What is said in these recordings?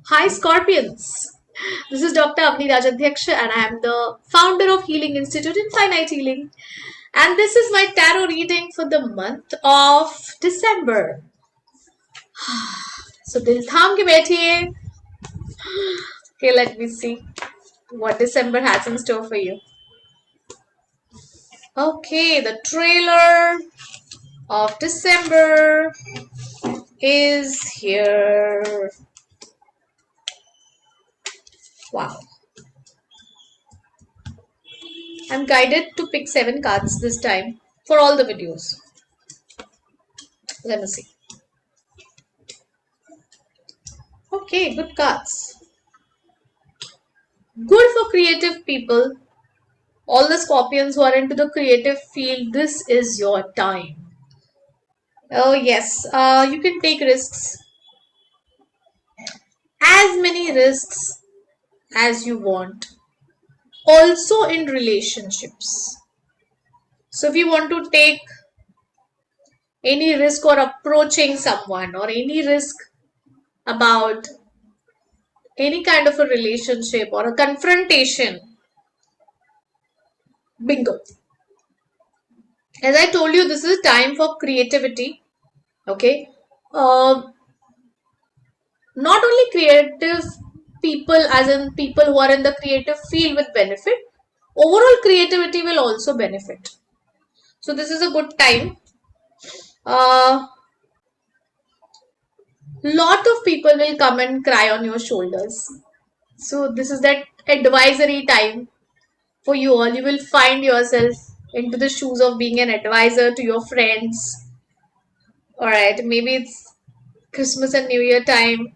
Hi Scorpions! This is Dr. Avanii Rajadhyaksha and I am the founder of Healing Institute Infinite Healing. And this is my tarot reading for the month of December. So dil tham ke baithiye. Okay, let me see what December has in store for you. Okay, the trailer of December is here. Wow. I'm guided to pick 7 cards this time for all the videos. Let me see. Okay, good cards. Good for creative people. All the Scorpions who are into the creative field, this is your time. Oh yes, you can take risks. As many risks as you want. Also in relationships. So if you want to take any risk or approaching someone or any risk about any kind of a relationship or a confrontation, bingo. As I told you, this is a time for creativity. Okay. Not only creative people, as in people who are in the creative field, with benefit, overall creativity will also benefit. So this is a good time. Lot of people will come and cry on your shoulders. So this is that advisory time for you all. You will find yourself into the shoes of being an advisor to your friends. All right, maybe it's Christmas and New Year time.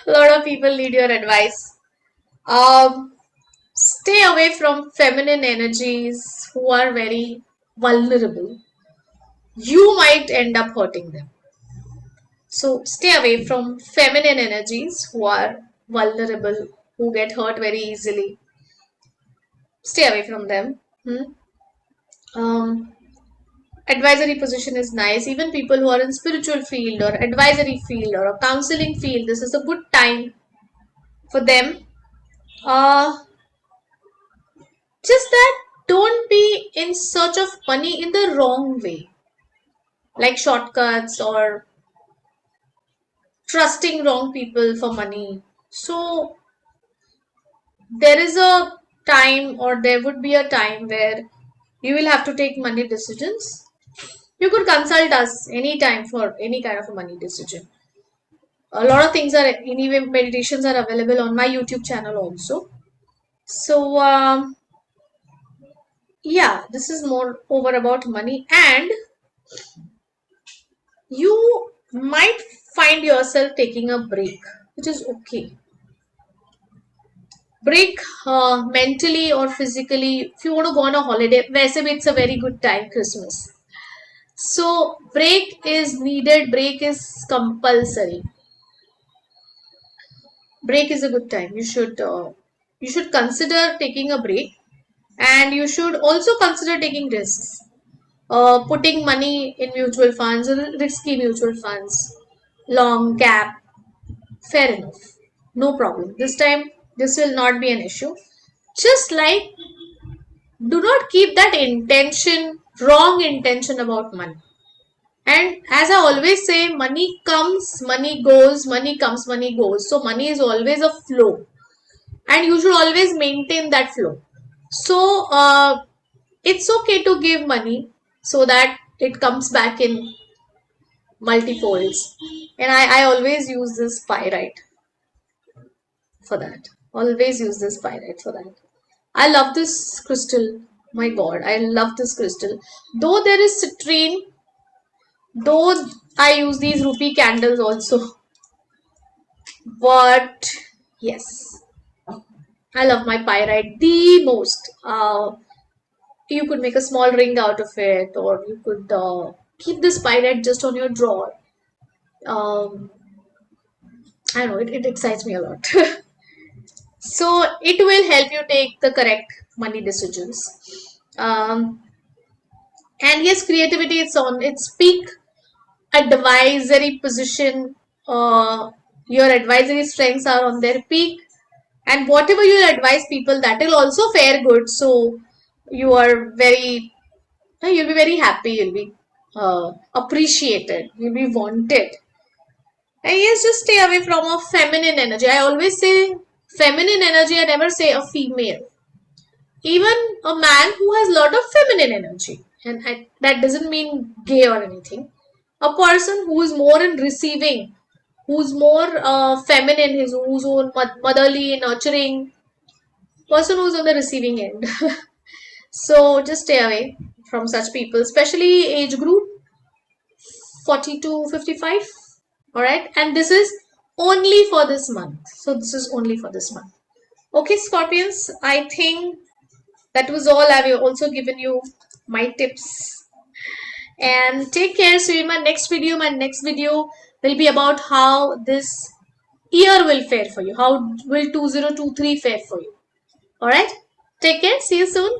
A lot of people need your advice. Stay away from feminine energies who are very vulnerable. You might end up hurting them. So stay away from feminine energies who are vulnerable, who get hurt very easily. Stay away from them. Um, Advisory position is nice. Even people who are in spiritual field or advisory field or a counseling field, this is a good time for them. Just that don't be in search of money in the wrong way, like shortcuts or trusting wrong people for money. So there is a time, or there would be a time where you will have to take money decisions. You could consult us anytime for any kind of a money decision. A lot of things are, anyway, meditations are available on my YouTube channel also. So yeah, this is more over about money, and you might find yourself taking a break, which is okay. Break mentally or physically. If you want to go on a holiday, वैसे it's a very good time, Christmas. So break is needed. Break is compulsory. Break is a good time. You should consider taking a break, and you should also consider taking risks. Putting money in mutual funds, risky mutual funds, long gap, fair enough. No problem. This time, this will not be an issue. Just like, do not keep that intention, wrong intention about money. And as I always say, money comes, money goes, money comes, money goes. So money is always a flow. And you should always maintain that flow. So it's okay to give money so that it comes back in multifolds. And I always use this pyrite for that. Always use this pyrite for that. I love this crystal. My God, I love this crystal. Though there is citrine, though I use these rupee candles also. But yes, I love my pyrite the most. You could make a small ring out of it, or you could keep this pyrite just on your drawer. Um, I don't know, it excites me a lot. So it will help you take the correct money decisions. And yes, creativity, it's on its peak. Advisory position. Your advisory strengths are on their peak, and whatever you advise people, that will also fare good. So you are very, you'll be very happy, you'll be appreciated, you'll be wanted. And yes, just stay away from a feminine energy. I always say feminine energy, I never say a female. Even a man who has a lot of feminine energy, and that doesn't mean gay or anything. A person who is more in receiving, who's more feminine, who's more motherly, nurturing, person who's on the receiving end. So just stay away from such people, especially age group 40 to 55. All right, and this is only for this month. So this is only for this month. Okay, Scorpions, I think that was all. I've also given you my tips. And take care. See you in my next video. My next video will be about how this year will fare for you. How will 2023 fare for you? Alright? Take care. See you soon.